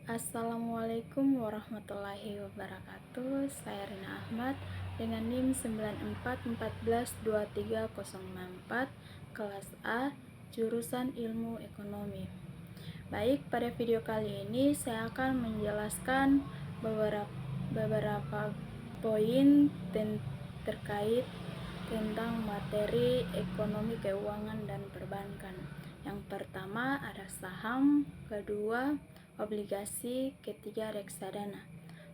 Assalamualaikum warahmatullahi wabarakatuh. Saya Rina Ahmad dengan NIM 9414123064, kelas A, jurusan Ilmu Ekonomi. Baik, pada video kali ini saya akan menjelaskan beberapa poin terkait tentang materi ekonomi keuangan dan perbankan. Yang pertama ada saham, kedua obligasi, ketiga reksadana.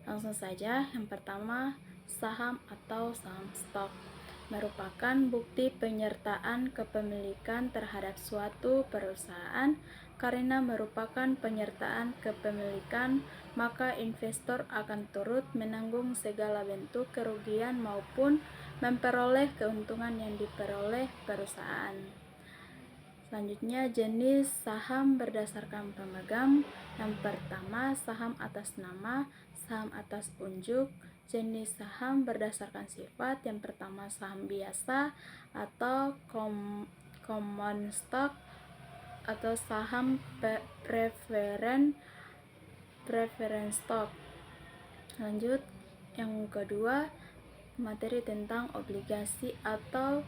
Langsung saja, yang pertama saham atau saham stok merupakan bukti penyertaan kepemilikan terhadap suatu perusahaan. Karena merupakan penyertaan kepemilikan, maka investor akan turut menanggung segala bentuk kerugian maupun memperoleh keuntungan yang diperoleh perusahaan. Selanjutnya, jenis saham berdasarkan pemegang. Yang pertama, saham atas nama, saham atas unjuk. Jenis saham berdasarkan sifat. Yang pertama, saham biasa atau common stock atau saham preference stock. Lanjut, yang kedua, materi tentang obligasi atau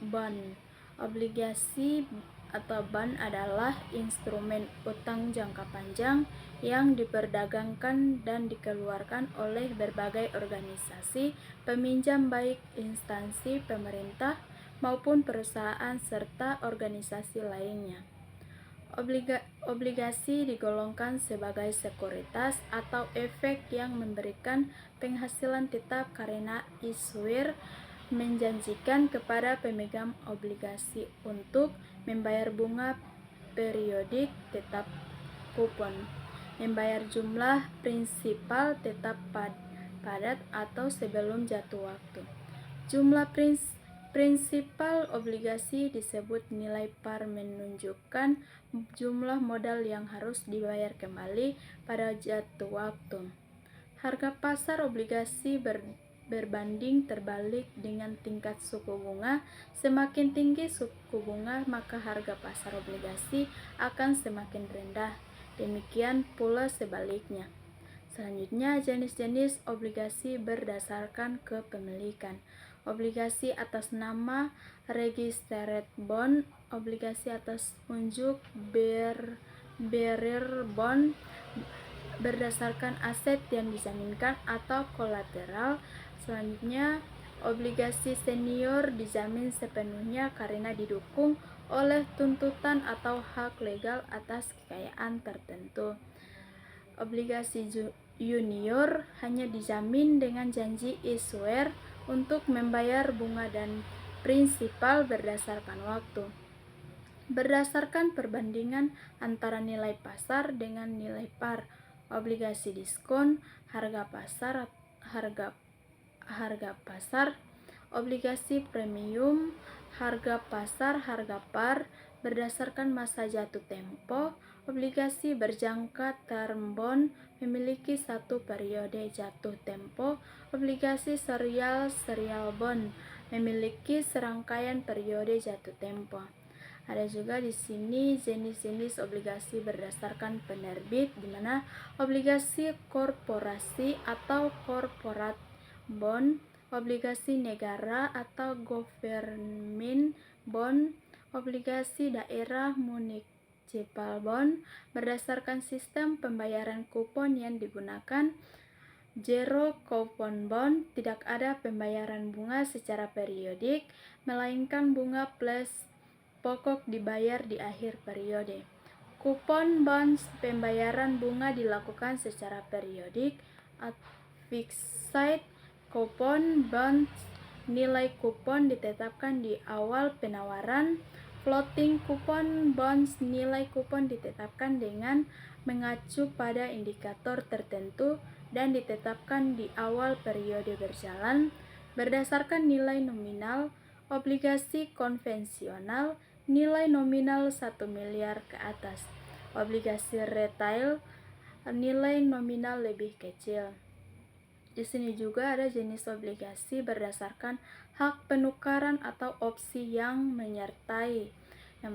bond. Obligasi atau bond adalah instrumen utang jangka panjang yang diperdagangkan dan dikeluarkan oleh berbagai organisasi peminjam, baik instansi pemerintah maupun perusahaan serta organisasi lainnya. Obligasi digolongkan sebagai sekuritas atau efek yang memberikan penghasilan tetap karena issuer menjanjikan kepada pemegang obligasi untuk membayar bunga periodik tetap kupon, membayar jumlah prinsipal tetap padat atau sebelum jatuh waktu. Jumlah prinsipal obligasi disebut nilai par, menunjukkan jumlah modal yang harus dibayar kembali pada jatuh waktu. Harga pasar obligasi berbanding terbalik dengan tingkat suku bunga. Semakin tinggi suku bunga, maka harga pasar obligasi akan semakin rendah. Demikian pula sebaliknya. Selanjutnya, jenis-jenis obligasi berdasarkan kepemilikan. Obligasi atas nama, registered bond. Obligasi atas unjuk, bearer bond, berdasarkan aset yang dijaminkan atau kolateral. Selanjutnya, obligasi senior dijamin sepenuhnya karena didukung oleh tuntutan atau hak legal atas kekayaan tertentu. Obligasi junior hanya dijamin dengan janji issuer untuk membayar bunga dan prinsipal berdasarkan waktu. Berdasarkan perbandingan antara nilai pasar dengan nilai par, obligasi diskon, harga pasar, obligasi premium, harga pasar, harga par, berdasarkan masa jatuh tempo. Obligasi berjangka term bond memiliki satu periode jatuh tempo. Obligasi serial bond memiliki serangkaian periode jatuh tempo. Ada juga di sini jenis-jenis obligasi berdasarkan penerbit, di mana obligasi korporasi atau corporate bond, obligasi negara atau government bond, obligasi daerah municipal bond. Berdasarkan sistem pembayaran kupon yang digunakan, zero coupon bond, tidak ada pembayaran bunga secara periodik, melainkan bunga plus pokok dibayar di akhir periode. Kupon bonds, pembayaran bunga dilakukan secara periodik. Fixed coupon bonds, nilai kupon ditetapkan di awal penawaran. Floating coupon bonds, nilai kupon ditetapkan dengan mengacu pada indikator tertentu dan ditetapkan di awal periode berjalan berdasarkan nilai nominal. Obligasi konvensional, nilai nominal 1 miliar ke atas. Obligasi retail, nilai nominal lebih kecil. Di sini juga ada jenis obligasi berdasarkan hak penukaran atau opsi yang menyertai. Yang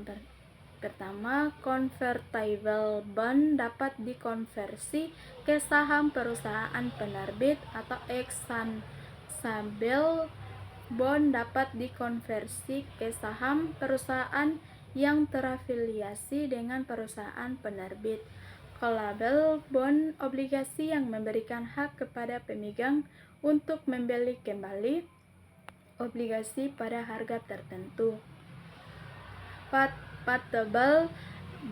Pertama, convertible bond dapat dikonversi ke saham perusahaan penerbit, atau exchangeable bond dapat dikonversi ke saham perusahaan yang terafiliasi dengan perusahaan penerbit. Callable bond, obligasi yang memberikan hak kepada pemegang untuk membeli kembali obligasi pada harga tertentu. Putable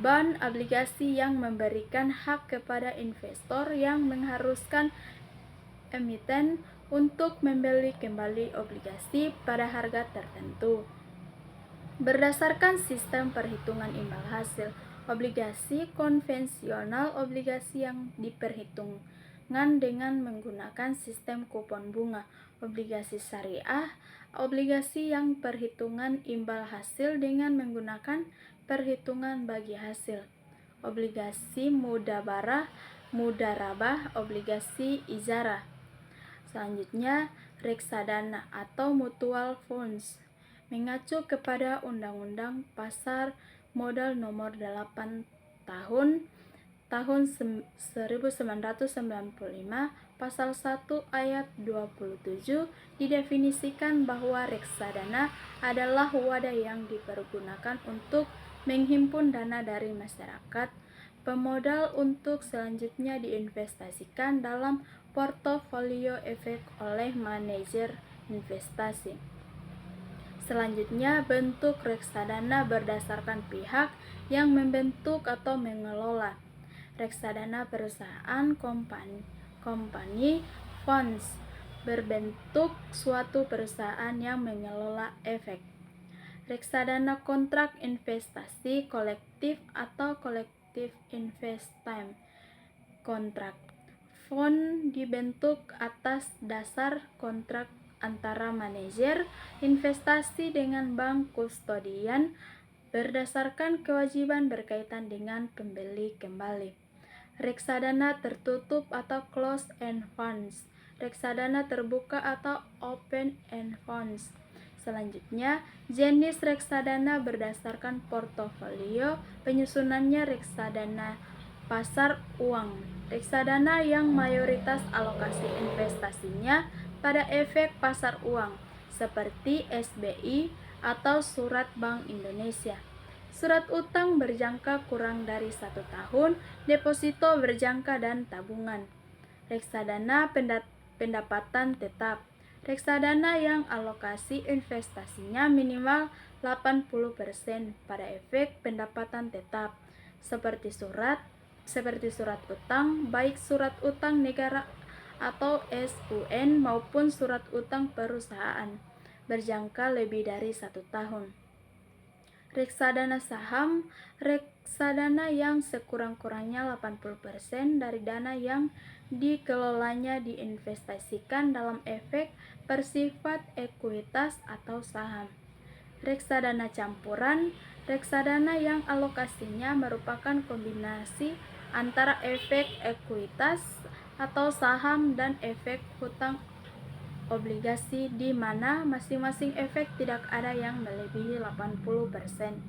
bond, obligasi yang memberikan hak kepada investor yang mengharuskan emiten untuk membeli kembali obligasi pada harga tertentu. Berdasarkan sistem perhitungan imbal hasil, obligasi konvensional, obligasi yang diperhitungkan dengan menggunakan sistem kupon bunga. Obligasi syariah, obligasi yang perhitungan imbal hasil dengan menggunakan perhitungan bagi hasil. Obligasi mudarabah, obligasi ijarah. Selanjutnya, reksadana atau mutual funds mengacu kepada Undang-Undang Pasar Modal Nomor 8 Tahun 1995, Pasal 1 Ayat 27 didefinisikan bahwa reksadana adalah wadah yang dipergunakan untuk menghimpun dana dari masyarakat pemodal untuk selanjutnya diinvestasikan dalam portofolio efek oleh manajer investasi. Selanjutnya, bentuk reksadana berdasarkan pihak yang membentuk atau mengelola. Reksadana perusahaan, company funds, berbentuk suatu perusahaan yang mengelola efek. Reksadana kontrak investasi kolektif atau collective investment kontrak. Fund dibentuk atas dasar kontrak antara manajer investasi dengan bank kustodian berdasarkan kewajiban berkaitan dengan pembeli kembali. Reksadana tertutup atau closed-end funds, reksadana terbuka atau open-end funds. Selanjutnya, jenis reksadana berdasarkan portofolio, penyusunannya reksadana pasar uang, reksadana yang mayoritas alokasi investasinya pada efek pasar uang, seperti SBI atau Surat Bank Indonesia. Surat utang berjangka kurang dari 1 tahun, deposito berjangka dan tabungan. Reksadana pendapatan tetap, reksadana yang alokasi investasinya minimal 80% pada efek pendapatan tetap, seperti surat utang, baik surat utang negara atau SUN maupun surat utang perusahaan, berjangka lebih dari 1 tahun. Reksadana saham, reksadana yang sekurang-kurangnya 80% dari dana yang dikelolanya diinvestasikan dalam efek bersifat ekuitas atau saham. Reksadana campuran, reksadana yang alokasinya merupakan kombinasi antara efek ekuitas atau saham dan efek hutang obligasi, di mana masing-masing efek tidak ada yang melebihi 80%.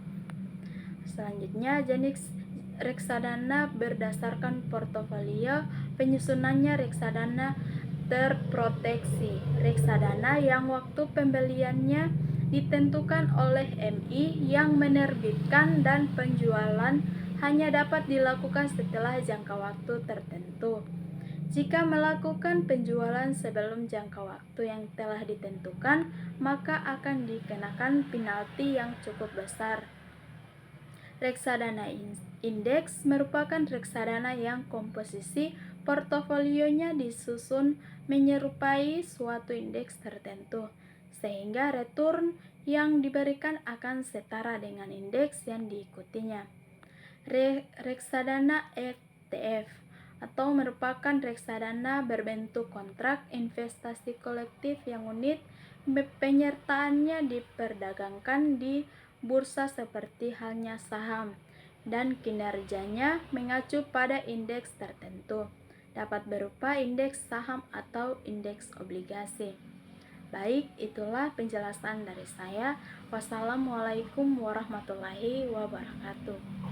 Selanjutnya, jenis reksadana berdasarkan portofolio, penyusunannya reksadana terproteksi, reksadana yang waktu pembeliannya ditentukan oleh MI yang menerbitkan dan penjualan hanya dapat dilakukan setelah jangka waktu tertentu. Jika melakukan penjualan sebelum jangka waktu yang telah ditentukan, maka akan dikenakan penalti yang cukup besar. Reksadana indeks merupakan reksadana yang komposisi portofolionya disusun menyerupai suatu indeks tertentu, sehingga return yang diberikan akan setara dengan indeks yang diikutinya. Reksadana ETF atau merupakan reksadana berbentuk kontrak investasi kolektif yang unit penyertaannya diperdagangkan di bursa seperti halnya saham, dan kinerjanya mengacu pada indeks tertentu, dapat berupa indeks saham atau indeks obligasi. Baik, itulah penjelasan dari saya. Wassalamualaikum warahmatullahi wabarakatuh.